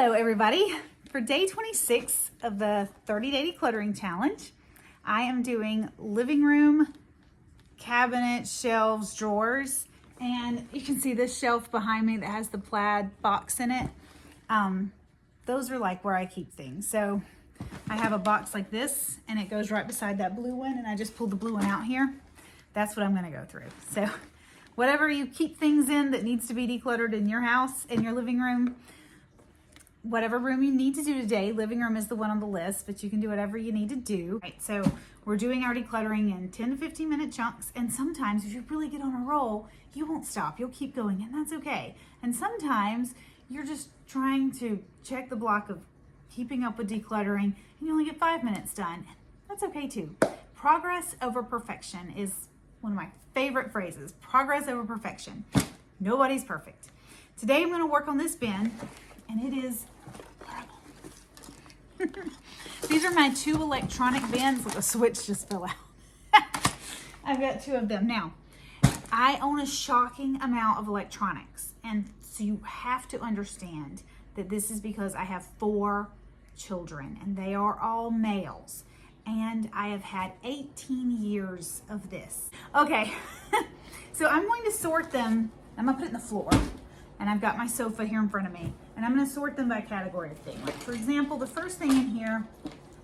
Hello everybody. For day 26 of the 30-day decluttering challenge, I am doing living room, cabinet, shelves, drawers, and you can see this shelf behind me that has the plaid box in it. Those are like where I keep things. So I have a box like this and it goes right beside that blue one, and I just pulled the blue one out here. That's what I'm going to go through. So whatever you keep things in that needs to be decluttered in your house, in your living room, whatever room you need to do today, living room is the one on the list, but you can do whatever you need to do. Right, so we're doing our decluttering in 10 to 15 minute chunks, and sometimes if you really get on a roll, you won't stop. You'll keep going, and that's okay. And sometimes you're just trying to check the block of keeping up with decluttering, and you only get 5 minutes done. That's okay too. Progress over perfection is one of my favorite phrases. Progress over perfection. Nobody's perfect. Today I'm going to work on this bin, and it is horrible. These are my two electronic bins. Look, the switch just fell out. I've got two of them. Now, I own a shocking amount of electronics, and so you have to understand that this is because I have 4 children, and they are all males, and I have had 18 years of this. Okay, so I'm going to sort them. I'm gonna put it in the floor, and I've got my sofa here in front of me, and I'm gonna sort them by category of thing. Like, for example, the first thing in here,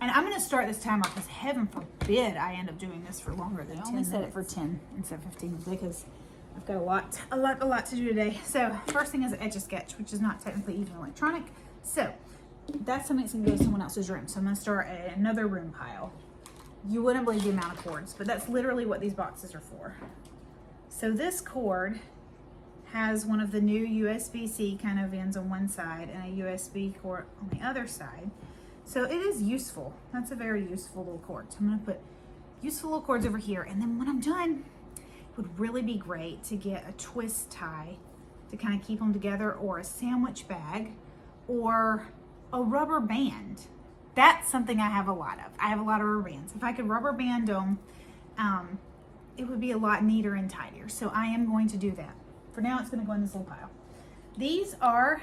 and I'm gonna start this timer because heaven forbid I end up doing this for longer than 10 minutes. I only set it for 10 instead of 15 because I've got a lot to do today. So first thing is an Etch-a-Sketch, which is not technically even electronic. So that's something that's gonna go to someone else's room. So I'm gonna start at another room pile. You wouldn't believe the amount of cords, but that's literally what these boxes are for. So this cord has one of the new USB-C kind of ends on one side and a USB cord on the other side. So it is useful. That's a very useful little cord. So I'm gonna put useful little cords over here. And then when I'm done, it would really be great to get a twist tie to kind of keep them together, or a sandwich bag, or a rubber band. That's something I have a lot of. I have a lot of rubber bands. If I could rubber band them, it would be a lot neater and tidier. So I am going to do that. For now, it's going to go in this little pile. These are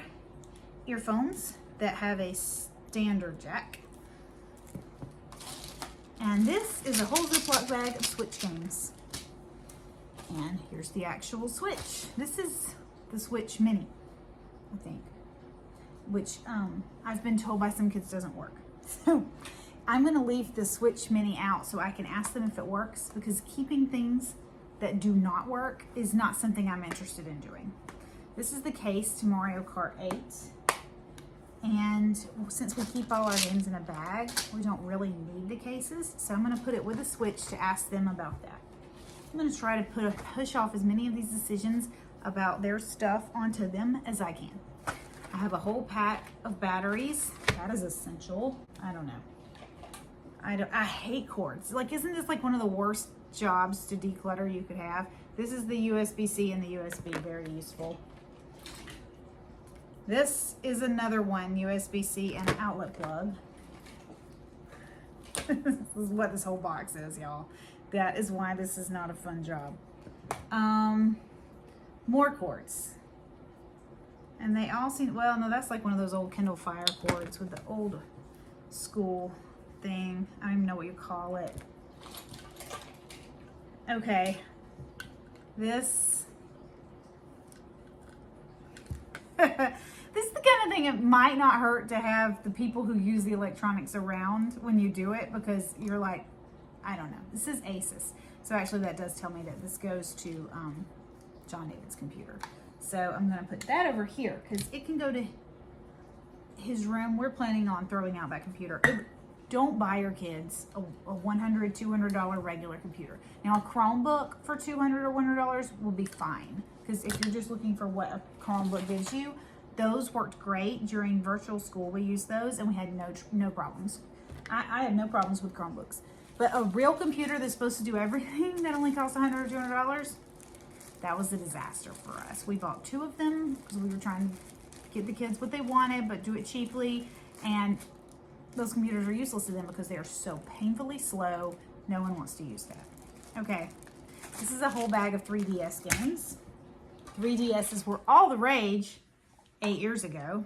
earphones that have a standard jack. And this is a whole Ziploc bag of Switch games. And here's the actual Switch. This is the Switch Mini, I think, which I've been told by some kids doesn't work. So I'm going to leave the Switch Mini out so I can ask them if it works, because keeping things that do not work is not something I'm interested in doing. This is the case to Mario Kart 8. And since we keep all our games in a bag, we don't really need the cases. So I'm gonna put it with a Switch to ask them about that. I'm gonna try to push off as many of these decisions about their stuff onto them as I can. I have a whole pack of batteries. That is essential. I don't know. I hate cords. Like, isn't this like one of the worst jobs to declutter you could have? This is the USB-C and the USB, very useful. This is another one, USB-C and outlet plug. This is what this whole box is, y'all. That is why this is not a fun job. More cords. And they all seem, well, no, that's like one of those old Kindle Fire cords with the old school thing. I don't even know what you call it. Okay, this this is the kind of thing, it might not hurt to have the people who use the electronics around when you do it, because you're like, I don't know. This is Asus. So actually that does tell me that this goes to John David's computer. So I'm gonna put that over here because it can go to his room. We're planning on throwing out that computer. Don't buy your kids a $100, $200 regular computer. Now a Chromebook for $200 or $100 will be fine, because if you're just looking for what a Chromebook gives you, those worked great during virtual school. We used those and we had no problems. I have no problems with Chromebooks. But a real computer that's supposed to do everything that only costs $100 or $200, that was a disaster for us. We bought 2 of them because we were trying to get the kids what they wanted, but do it cheaply. And those computers are useless to them because they are so painfully slow. No one wants to use that. Okay, this is a whole bag of 3DS games. 3DSs were all the rage 8 years ago.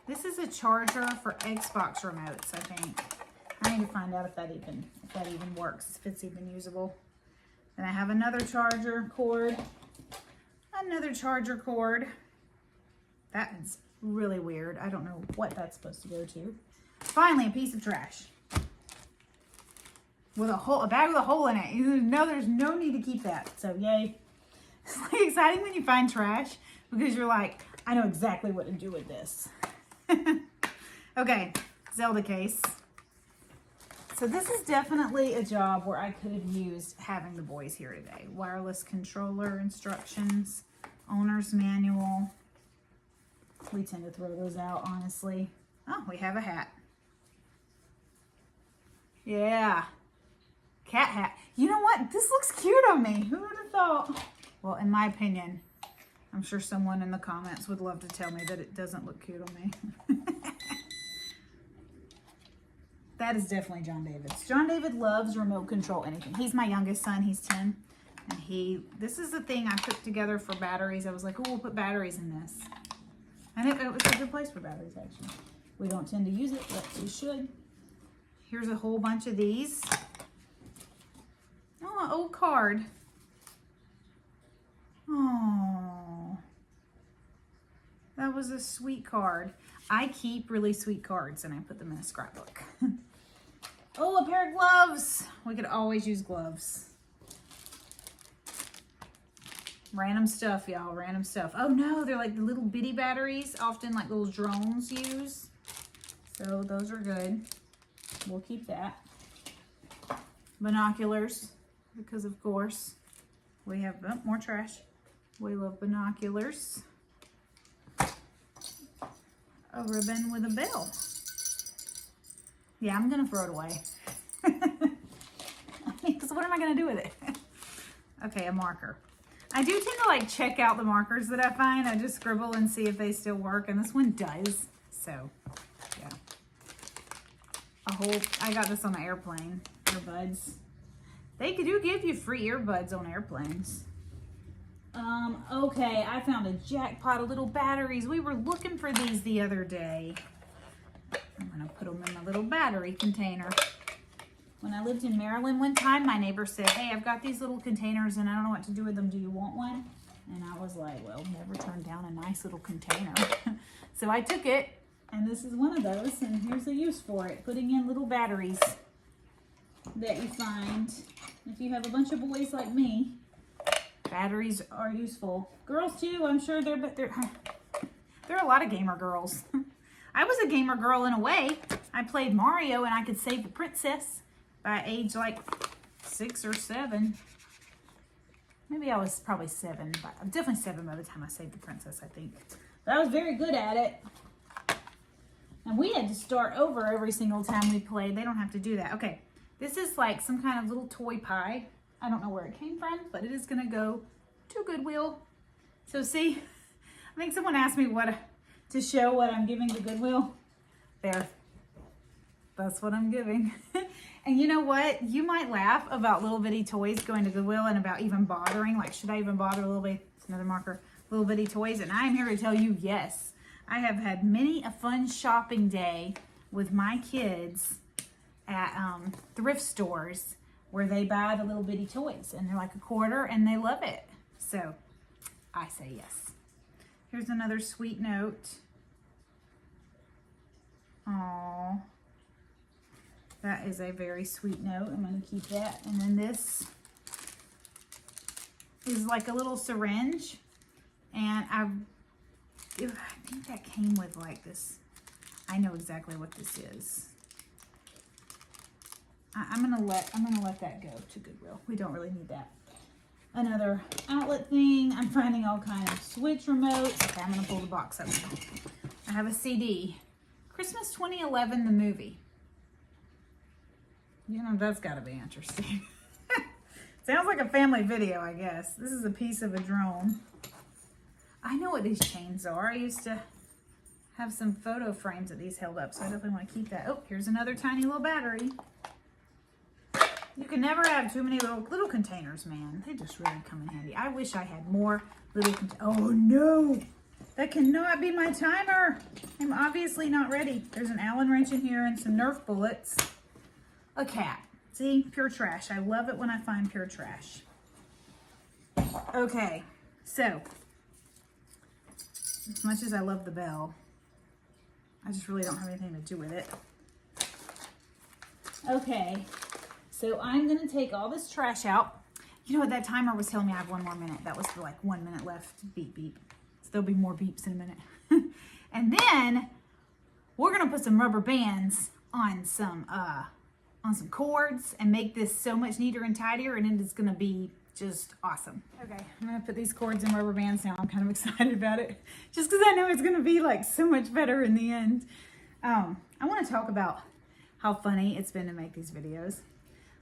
This is a charger for Xbox remotes, I think. I need to find out if that even works, if it's even usable. Then I have another charger cord. Another charger cord. That is really weird. I don't know what that's supposed to go to. Finally, a piece of trash. With a bag with a hole in it. You know there's no need to keep that. So yay. It's like exciting when you find trash because you're like, I know exactly what to do with this. Okay, Zelda case. So this is definitely a job where I could have used having the boys here today. Wireless controller instructions, owner's manual. We tend to throw those out, honestly. Oh, we have a hat. Yeah, cat hat. You know what? This looks cute on me. Who would have thought? Well, in my opinion, I'm sure someone in the comments would love to tell me that it doesn't look cute on me. That is definitely John David's. John David loves remote control anything. He's my youngest son. He's 10. And this is the thing I put together for batteries. I was like, oh, we'll put batteries in this. And it was a good place for batteries, actually. We don't tend to use it, but we should. Here's a whole bunch of these. Oh, an old card. Oh, that was a sweet card. I keep really sweet cards and I put them in a scrapbook. Oh, a pair of gloves. We could always use gloves. Random stuff, y'all, random stuff. Oh no, they're like the little bitty batteries, often like little drones use. So those are good. We'll keep that. Binoculars, because of course we have more trash. We love binoculars. A ribbon with a bell. Yeah, I'm gonna throw it away. Because what am I gonna do with it? Okay, a marker. I do tend to like check out the markers that I find. I just scribble and see if they still work, and this one does. So, yeah. I got this on the airplane. Earbuds. They do give you free earbuds on airplanes. Okay, I found a jackpot of little batteries. We were looking for these the other day. I'm gonna put them in my little battery container. When I lived in Maryland one time, my neighbor said, hey, I've got these little containers and I don't know what to do with them. Do you want one? And I was like, well, never turn down a nice little container. So I took it, and this is one of those, and here's the use for it. Putting in little batteries that you find. If you have a bunch of boys like me, batteries are useful. Girls too, I'm sure there are a lot of gamer girls. I was a gamer girl in a way. I played Mario and I could save the princess by age like 6 or 7. Maybe I was probably 7, but I'm definitely 7 by the time I saved the princess, I think. But I was very good at it. And we had to start over every single time we played. They don't have to do that. Okay, this is like some kind of little toy pie. I don't know where it came from, but it is gonna go to Goodwill. So see, I think someone asked me to show what I'm giving to Goodwill. There, that's what I'm giving. And you know what? You might laugh about little bitty toys going to Goodwill and about even bothering, like should I even bother a little bit, another marker, little bitty toys? And I am here to tell you, yes. I have had many a fun shopping day with my kids at thrift stores where they buy the little bitty toys and they're like $1 and they love it. So I say yes. Here's another sweet note. Aww. That is a very sweet note. I'm going to keep that. And then this is like a little syringe. And I think that came with like this. I know exactly what this is. I'm gonna let that go to Goodwill. We don't really need that. Another outlet thing. I'm finding all kinds of switch remotes. Okay, I'm gonna pull the box up. I have a CD. Christmas 2011, the movie. You know, that's gotta be interesting. Sounds like a family video, I guess. This is a piece of a drone. I know what these chains are. I used to have some photo frames that these held up, so I definitely want to keep that. Oh, here's another tiny little battery. You can never have too many little containers, man. They just really come in handy. I wish I had more little containers. Oh no, that cannot be my timer. I'm obviously not ready. There's an Allen wrench in here and some Nerf bullets. A cat. See, pure trash. I love it when I find pure trash. Okay, so as much as I love the bell, I just really don't have anything to do with it. Okay, so I'm gonna take all this trash out. You know what, that timer was telling me I have 1 more minute. That was like 1 minute left. Beep, beep. So there'll be more beeps in a minute. And then we're gonna put some rubber bands on some cords and make this so much neater and tidier, and it's gonna be just awesome. Okay, I'm gonna put these cords in rubber bands now. I'm kind of excited about it, just because I know it's gonna be like so much better in the end. I want to talk about how funny it's been to make these videos.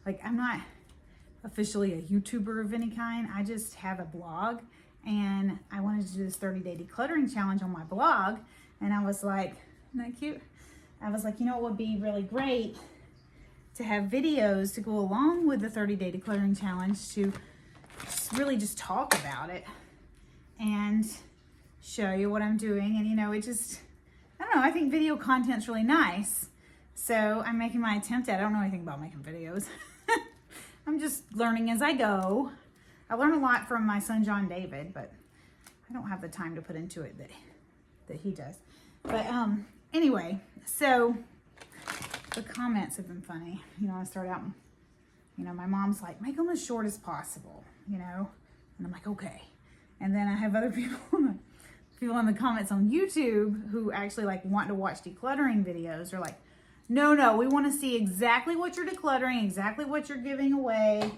Like, I'm not officially a YouTuber of any kind. I just have a blog, and I wanted to do this 30-day decluttering challenge on my blog, and I was like, isn't that cute? I was like, you know what would be really great to have videos to go along with the 30-day decluttering challenge, to really just talk about it and show you what I'm doing. And you know, it just, I don't know, I think video content's really nice. So I'm making my attempt at it. I don't know anything about making videos. I'm just learning as I go. I learn a lot from my son, John David, but I don't have the time to put into it that he does. But anyway, so the comments have been funny. You know, I start out, you know, my mom's like, make them as short as possible, you know? And I'm like, okay. And then I have other people in the comments on YouTube who actually like want to watch decluttering videos. They're like, no, we want to see exactly what you're decluttering, exactly what you're giving away.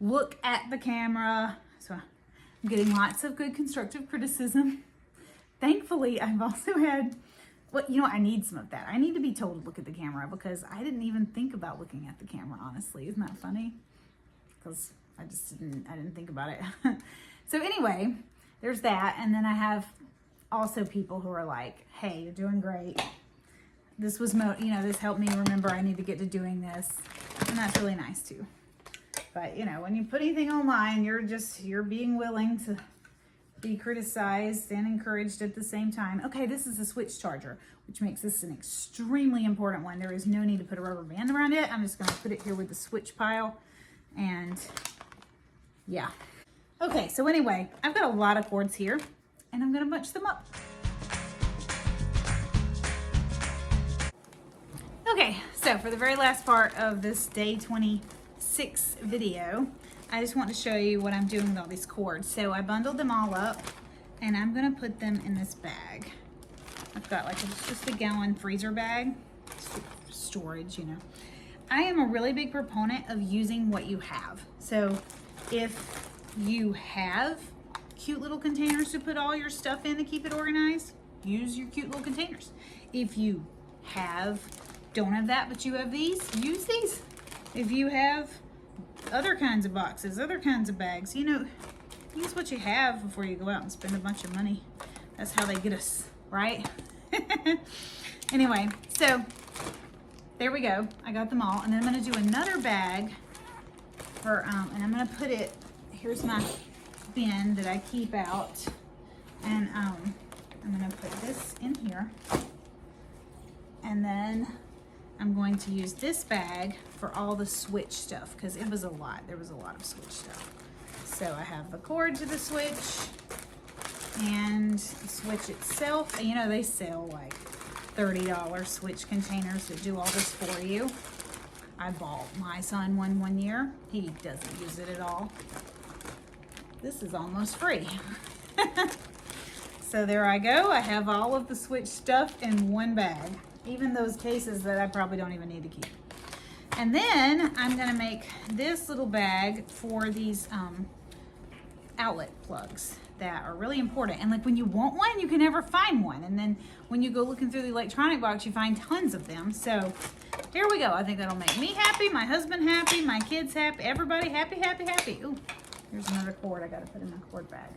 Look at the camera. So I'm getting lots of good constructive criticism. Thankfully, I've also had, well, you know, I need some of that. I need to be told to look at the camera, because I didn't even think about looking at the camera, honestly. Isn't that funny? Because I didn't think about it. So anyway, there's that. And then I have also people who are like, hey, you're doing great. This was, this helped me remember I need to get to doing this. And that's really nice too. But you know, when you put anything online, you're being willing to be criticized and encouraged at the same time. Okay, this is a switch charger, which makes this an extremely important one. There is no need to put a rubber band around it. I'm just gonna put it here with the switch pile, and yeah. Okay, so anyway, I've got a lot of cords here, and I'm gonna bunch them up. Okay, so for the very last part of this day 26 video, I just want to show you what I'm doing with all these cords. So I bundled them all up, and I'm gonna put them in this bag. I've got like just a gallon freezer bag, storage, you know. I am a really big proponent of using what you have. So if you have cute little containers to put all your stuff in to keep it organized, use your cute little containers. If you don't have that, but you have these, use these. If you have other kinds of boxes, other kinds of bags, you know, use what you have before you go out and spend a bunch of money. That's how they get us, right? Anyway, so there we go. I got them all, and then I'm gonna do another bag for, and I'm gonna put it, here's my bin that I keep out, and I'm gonna put this in here, and then I'm going to use this bag for all the switch stuff, because it was a lot. There was a lot of switch stuff. So I have the cord to the switch and the switch itself. And you know, they sell like $30 switch containers that do all this for you. I bought my son one year. He doesn't use it at all. This is almost free. So there I go. I have all of the switch stuff in one bag. Even those cases that I probably don't even need to keep. And then I'm gonna make this little bag for these outlet plugs that are really important. And like when you want one, you can never find one. And then when you go looking through the electronic box, you find tons of them. So here we go. I think that'll make me happy, my husband happy, my kids happy, everybody happy, happy, happy. Ooh, here's another cord I gotta put in my cord bag.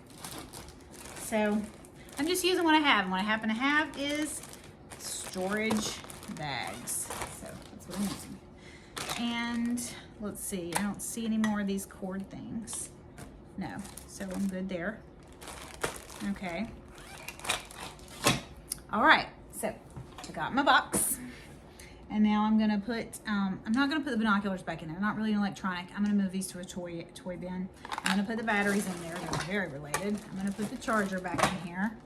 So I'm just using what I have. And what I happen to have is storage bags. So that's what I'm using. And let's see, I don't see any more of these cord things. No, so I'm good there. Okay. All right, So I got my box. And now I'm gonna put, I'm not gonna put the binoculars back in there. Not really an electronic. I'm gonna move these to a toy bin. I'm gonna put the batteries in there. They're very related. I'm gonna put the charger back in here.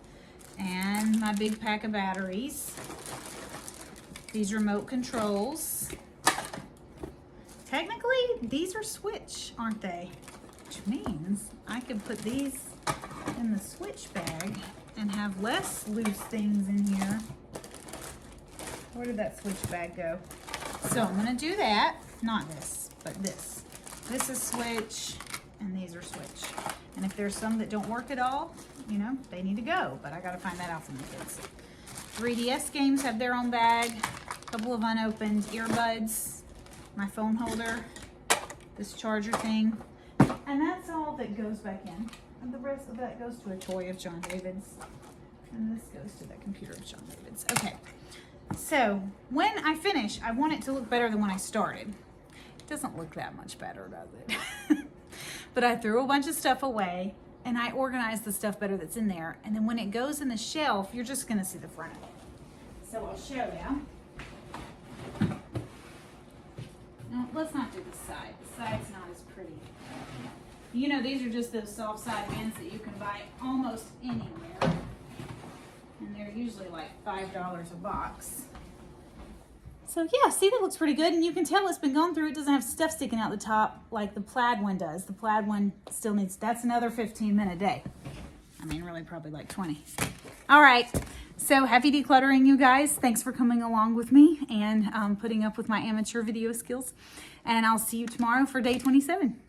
And my big pack of batteries. These remote controls. Technically, these are switch, aren't they? Which means I could put these in the switch bag and have less loose things in here. Where did that switch bag go? So I'm gonna do that. Not this, but this. This is switch, and these are switch. And if there's some that don't work at all, you know, they need to go, but I gotta find that out from the kids. 3DS games have their own bag. A couple of unopened earbuds, my phone holder, this charger thing, and that's all that goes back in. And the rest of that goes to a toy of John David's, and this goes to that computer of John David's. Okay. So when I finish, I want it to look better than when I started. It doesn't look that much better, does it? But I threw a bunch of stuff away and I organized the stuff better that's in there. And then when it goes in the shelf, you're just gonna see the front of it. So I'll show you. No, let's not do the side. The side's not as pretty. You know, these are just those soft side bins that you can buy almost anywhere. And they're usually like $5 a box. So yeah, see, that looks pretty good. And you can tell it's been gone through. It doesn't have stuff sticking out the top like the plaid one does. The plaid one still needs, that's another 15-minute day. I mean, really probably like 20. All right, so happy decluttering, you guys. Thanks for coming along with me and putting up with my amateur video skills. And I'll see you tomorrow for day 27.